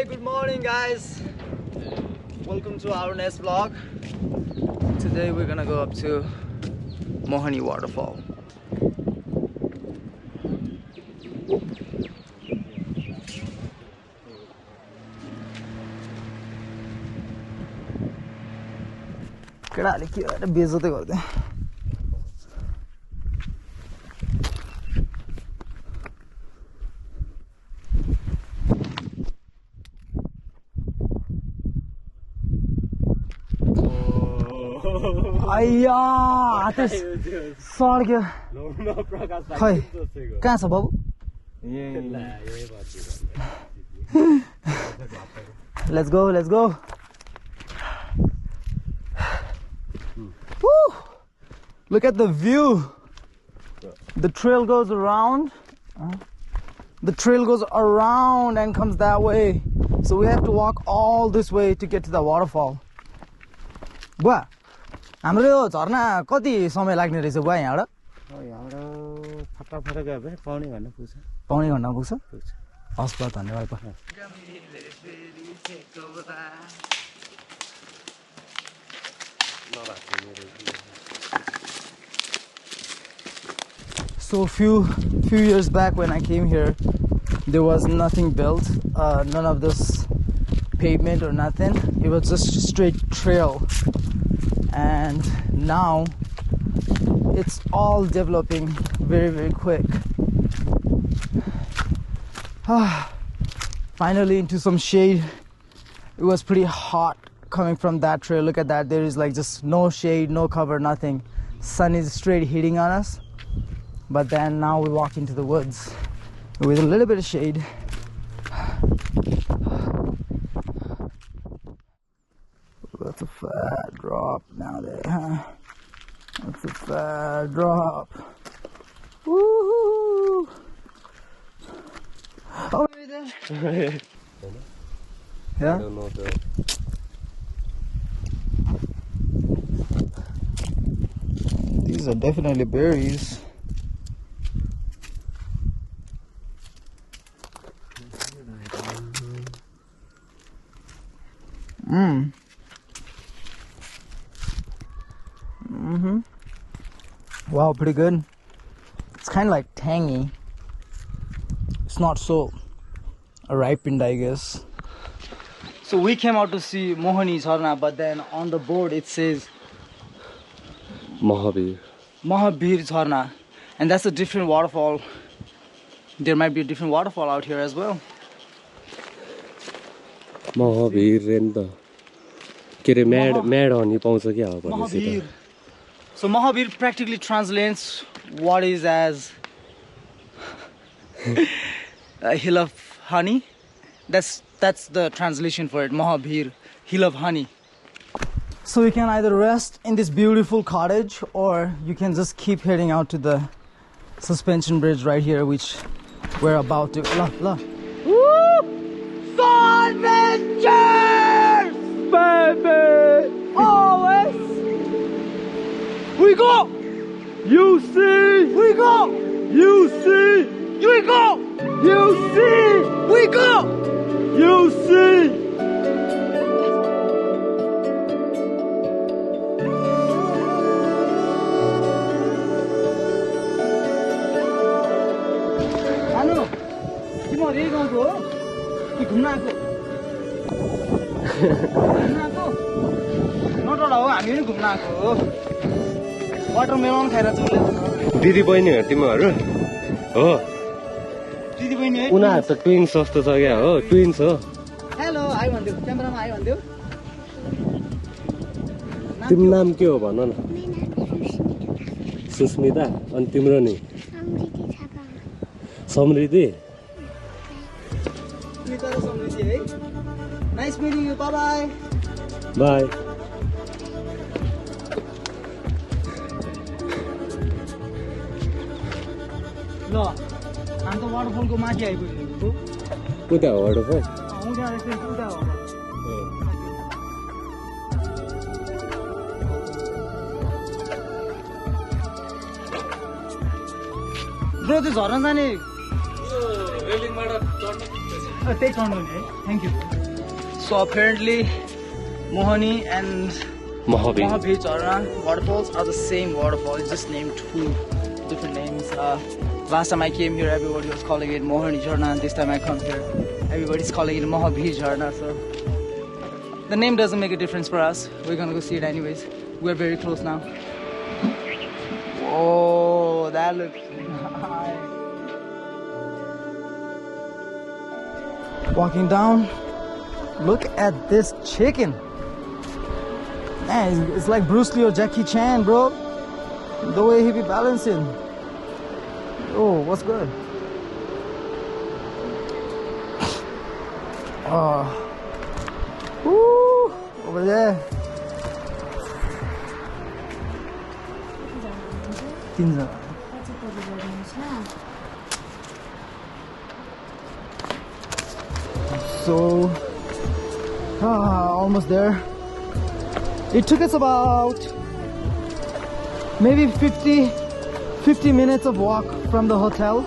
good morning guys. Welcome to our next vlog. Today we're gonna go up to Mohani waterfall. केटाले के गरेर बेइज्जतै गर्दै आइया हात सर्क्यो खै कहाँ छ बाबु Let's go. Woo! Look at the view. The trail goes around. The trail goes around and comes that way. So we have to walk all this way to get to the waterfall. बुवा हाम्रो यो झरना कति समय लाग्ने रहेछ बुवा यहाँबाट फटाफट गयो भने पाउने घन्टा पुग्छ हस् बुवा धन्यवाद बुवा So few years back when I came here, there was nothing built, none of this pavement or nothing. It was just a straight trail, and now it's all developing very quick. Finally into some shade. It was pretty hot coming from that trail. Look at that, there is like just no shade, no cover, nothing. Sun is straight hitting on us. But then now we walk into the woods with a little bit of shade. That's a fat drop now there, huh? That's a fat drop. Woohoo! Oh, right there. Yeah? I don't know These are definitely berries. Wow, pretty good. It's kind of like tangy. It's not so ripened, I guess. So we came out to see Mohani Jharna, but then on the board it says Mahabir Jharna, and that's a different waterfall. There might be a different waterfall out here as well. Mahabir and the mad on you paunch kya ho Mahabir. So Mahabir practically translates what is as a hill of honey. That's the translation for it. Mahabir, hill of honey. So you can either rest in this beautiful cottage, or you can just keep heading out to the suspension bridge right here, which we're about to. Look. Woo! Adventures, baby! Always! We go! You see! We go! You see! We go! You see! We go! You see! Anu, you want to go? You come now. Watermelon खाएर दिदी बहिनी हो तिमीहरू हो दिदी बहिनी है उनीहरू त ट्विन्स जस्तो छ क्या हो ट्विन्स हो हेलो आइ भन्दियो क्यामेरामा आइ भन्दियो तिम्रो नाम के हो भन न सुस्मिता अनि तिम्रो नि समृद्धि है nice meeting you bye bye ल हामी त वाटरफलको माथि आइपुग्यो उता हो वाटरफल ब्रो त्यो झर्न जाने रेलिङबाट चढ्नु Take on it. Thank you. So apparently, Mohani and Mohani Jharna waterfalls are the same waterfall. It's just named two different names. Last time I came here, everybody was calling it Mohani Jharna, and this time I come here, everybody's calling it Mohani Jharna. So the name doesn't make a difference for us. We're gonna go see it anyways. We're very close now. Oh, that looks nice. Walking down, look at this chicken. Man, it's like Bruce Lee or Jackie Chan, bro. The way he be balancing. Oh, what's good? Oh, woo, over there. So, almost there. It took us about maybe 50 minutes of walk from the hotel,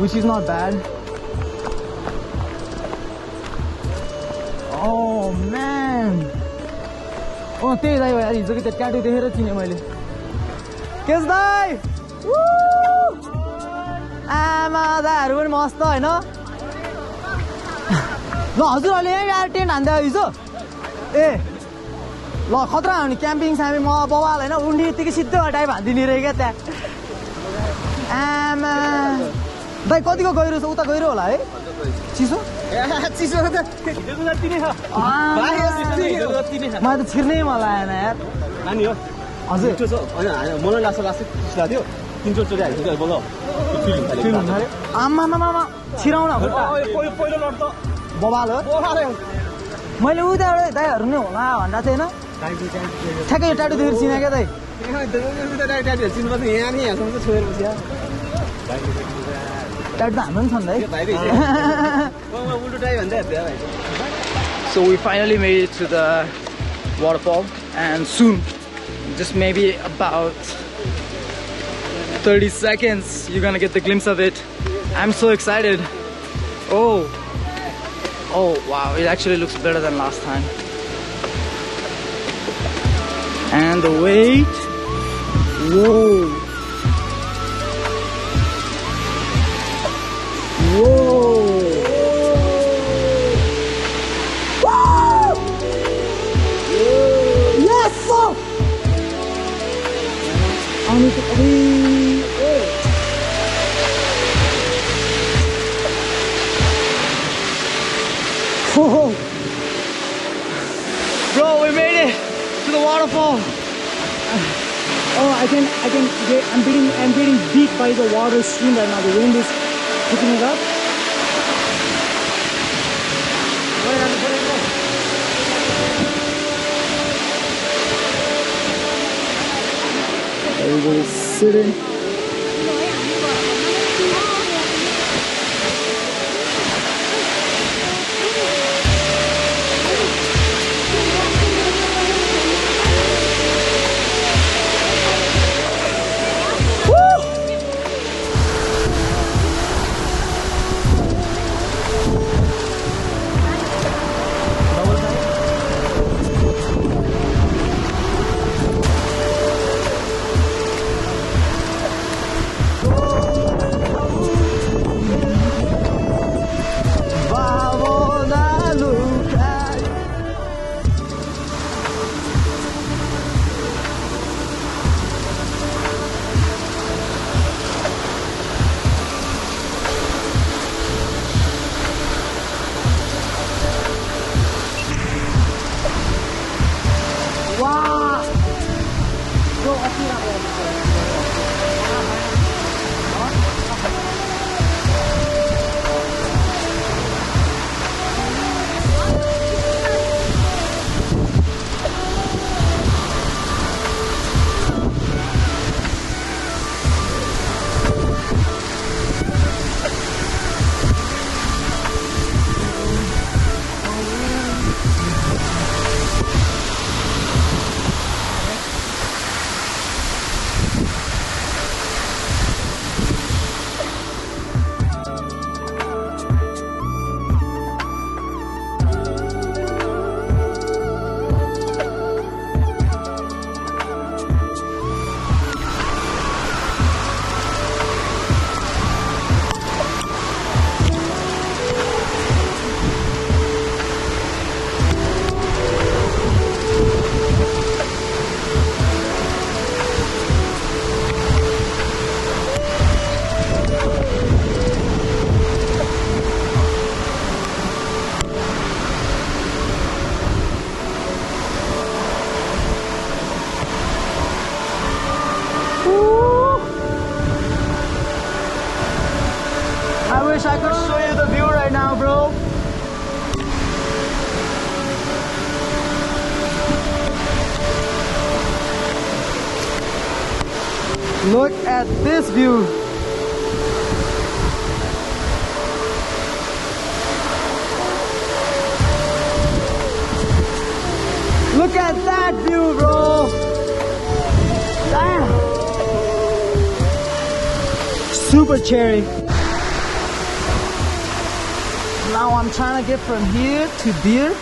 which is not bad. Oh man! Oh, त्यही दाइ यार हिजोको त्यो tattoo देखेर चिने मैले. Case दाइ! आमा दाइहरु पनि मस्त हैन? ल हजुरहरुले यार टेन्ट हान्दै हिजो? ए ल खतरा हो नि क्याम्पिङ सामी म बवाल हैन उन्डी यतिकै सिधै हटाइ भान्दिनी रे क्या त्यहाँ. आमा दाइ कतिको गहिरो छ उता गहिरो होला है? चिसो? चिसो त हिजोको जति नै छ. भाइ हिजोको जति नै छ. मलाई त छिर्नै मन लागेन यार. नानी हो. हजुर त्यो छ हैन मलाई लाग्छ चिसो लाग्यो. तीनचोटि हालिसक्यो बोल. फिल हुन्छ रे. आमा छिराउन हो. पहिलो लड त बवाल हो. बवाल हो. मैले उताबाट दाइहरु नै होला भन्दा थिएन. ठ्याक्कै यो ट्याटु देखेर चिने क्या दाइ. ट्याटु चिन्नुपर्छ यहाँ नि यहाँसम्म चाहिँ छोडेर बस्या. ट्याटु त हाम्रो पनि छन् है. So we finally made it to the waterfall, and soon, just maybe about 30 seconds, you're gonna get the glimpse of it. I'm so excited. Oh wow, it actually looks better than last time. And the weight, whoa. Yes, sir. Oh. Bro, we made it to the waterfall. Oh, I'm getting beat by the water stream right now. The wind is picking it up. Everybody's sitting. wish I could show you the view right now, bro. Look at this view. Look at that view, bro. Damn. Super cherry. Now I'm trying to get from here to there.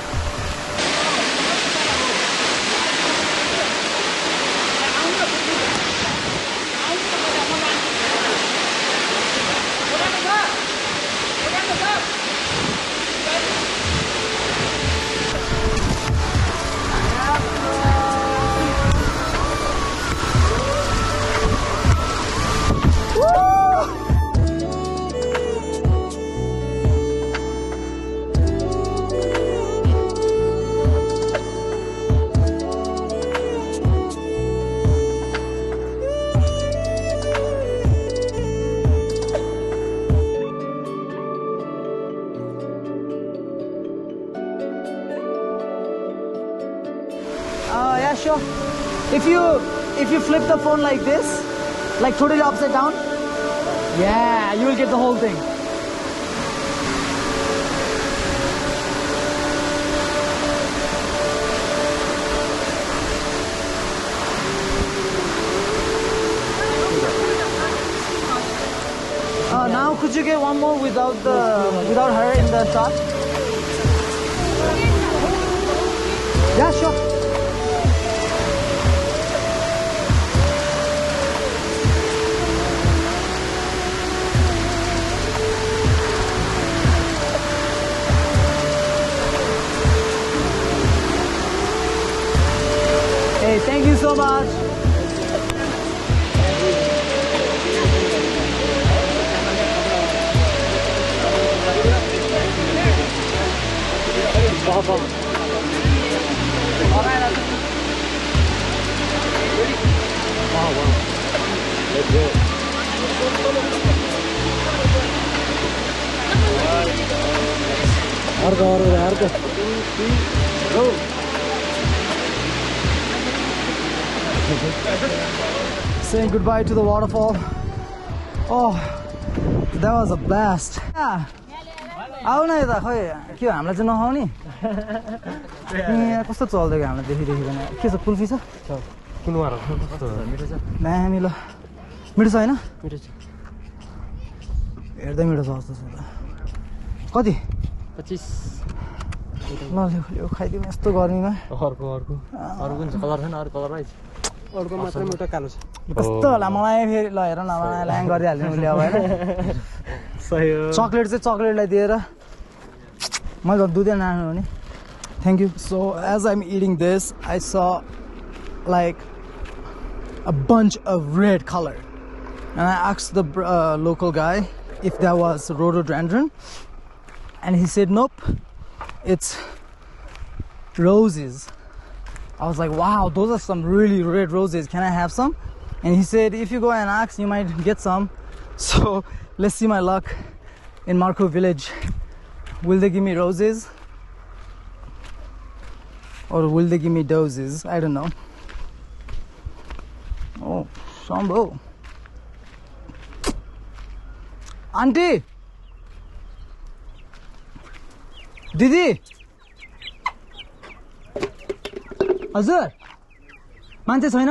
Yeah, sure. If you flip the phone like this, like totally upside down, yeah, you will get the whole thing. Now could you get one more without her in the shot? Yeah, sure. Hey, thank you so much. Let's go. Go. Saying goodbye to the waterfall. Oh, that was a blast. Yeah. आउ न यता खै के हामीलाई चाहिँ नखाउने यहाँ कस्तो चल्दै गयो हामीलाई देखिदेखिकन के छ कुल्फी छ कुन वार कस्तो मिठो छ दामी ल मिठो छ हैन मिठो छ हेर्दै मिठो छ जस्तो छ कति 25 ल यो खाइदिउँ यस्तो गर्मीमा अर्को कुन छ कलर छैन अरु कलर राइज अर्को मात्र मोटो कालो छ कस्तो होला मलाई फेरि ल हेर न मलाई ल्याङ गरिहाल्नु उसले अब हैन सही हो चकलेट चाहिँ चकलेटलाई दिएर मैले दुधै नानु हो नि thank you so as I am eating this I saw like a bunch of red color and I asked the local guy if that was rhododendron and he said nope, it's roses. I was like, wow, those are some really red roses, can I have some? And he said if you go and ask you might get some. So let's see my luck in Marco village. Will they give me roses or will they give me doses? I don't know. Oh, Sambo. Auntie, Didi, हजुर मान्छे छैन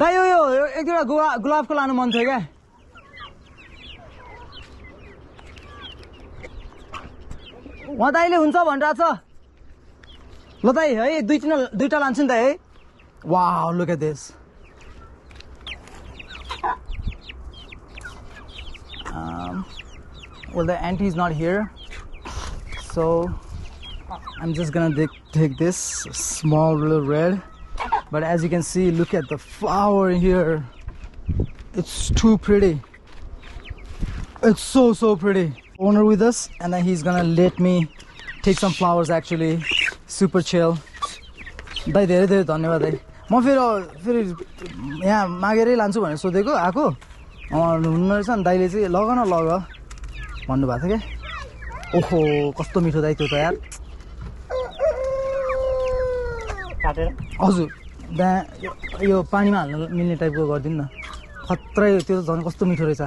दाइ यो एक दुईवटा गुलाबको लानु मन थियो क्या वहाँ दाइले हुन्छ भनिरहेछ ल दाइ है दुईटा लान्छु नि त है Wow, look at this. Well, the auntie is not here, so I'm just gonna take this small little red. But as you can see, look at the flower here. It's too pretty. It's so pretty. Owner with us, and then he's gonna let me take some flowers. Actually, super chill. दाइ धेरै धेरै धन्यवाद दाइ म फेरि यहाँ मागेरै लान्छु भनेर सोधेको आको हुन्न रहेछ नि दाइले चाहिँ लग न लग भन्नुभएको थियो क्या ओहो कस्तो मिठो दाइ त्यो त यार काटेर हजुर त्यहाँ यो पानीमा हाल्न मिल्ने टाइपको गरिदिनु न खत्रै त्यो त झन् कस्तो मिठो रहेछ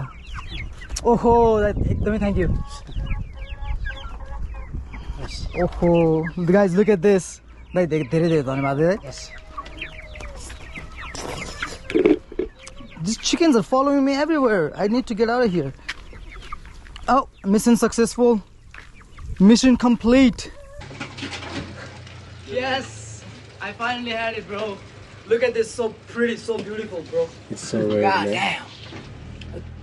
ओहो दाइ एकदमै थ्याङ्क यू ओहो गाइज लुक एट दिस दाइ धेरै धेरै धन्यवाद है These chickens are following me everywhere. I need to get out of here. Oh, mission successful. Mission complete. Yes, I finally had it, bro. Look at this, so pretty, so beautiful, bro. It's so rare. God damn.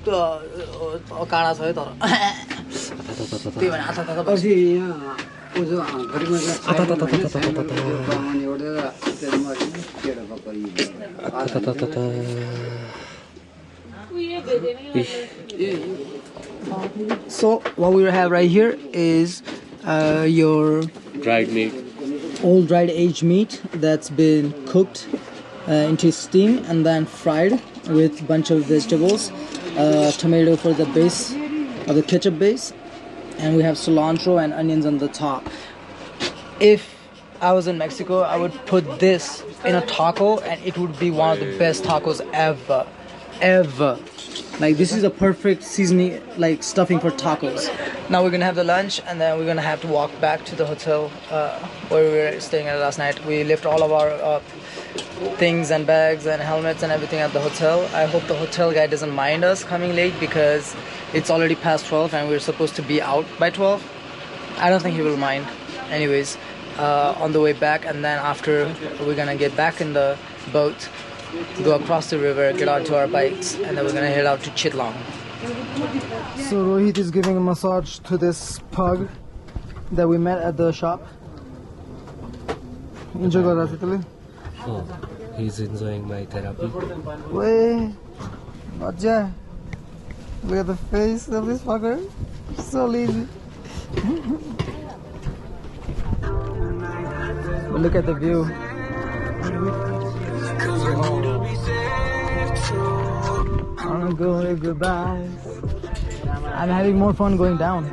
काँडा छ है तर त्यही भने आथा So what we have right here is your Dried meat. all dried aged meat that's been cooked into steam and then fried with a bunch of vegetables, tomato for the base of the ketchup base, and we have cilantro and onions on the top. If I was in Mexico, I would put this in a taco and it would be one of the best tacos ever. Like this is a perfect seasoning, like stuffing for tacos. Now we're gonna have the lunch and then we're gonna have to walk back to the hotel where we were staying at last night. We left all of our things and bags and helmets and everything at the hotel. I hope the hotel guy doesn't mind us coming late because it's already past 12 and we're supposed to be out by 12. I don't think he will mind. Anyways, on the way back and then after we're gonna get back in the boat, go across the river, get onto our bikes, and then we're gonna head out to Chittagong. So Rohit is giving a massage to this pug that we met at the shop. Enjoy the Oh, he's enjoying my therapy. Wait, Raja, look at the face of this fucker. So lazy. But look at the view. I'm going goodbye. I'm having more fun going down.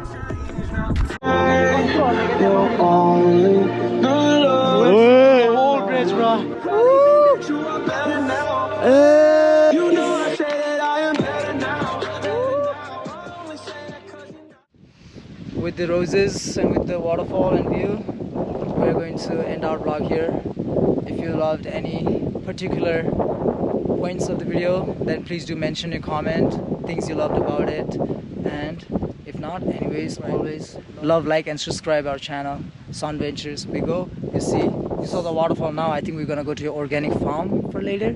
Old bridge, bro. With the roses and with the waterfall and view, we're going to end our vlog here. If you loved any particular points of the video, then please do mention in comment things you loved about it, and if not, anyways, always love, like and subscribe our channel Sun Ventures. We go, you see, you saw the waterfall. Now I think we're gonna go to your organic farm for later.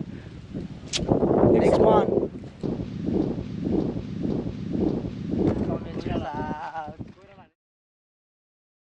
Next one.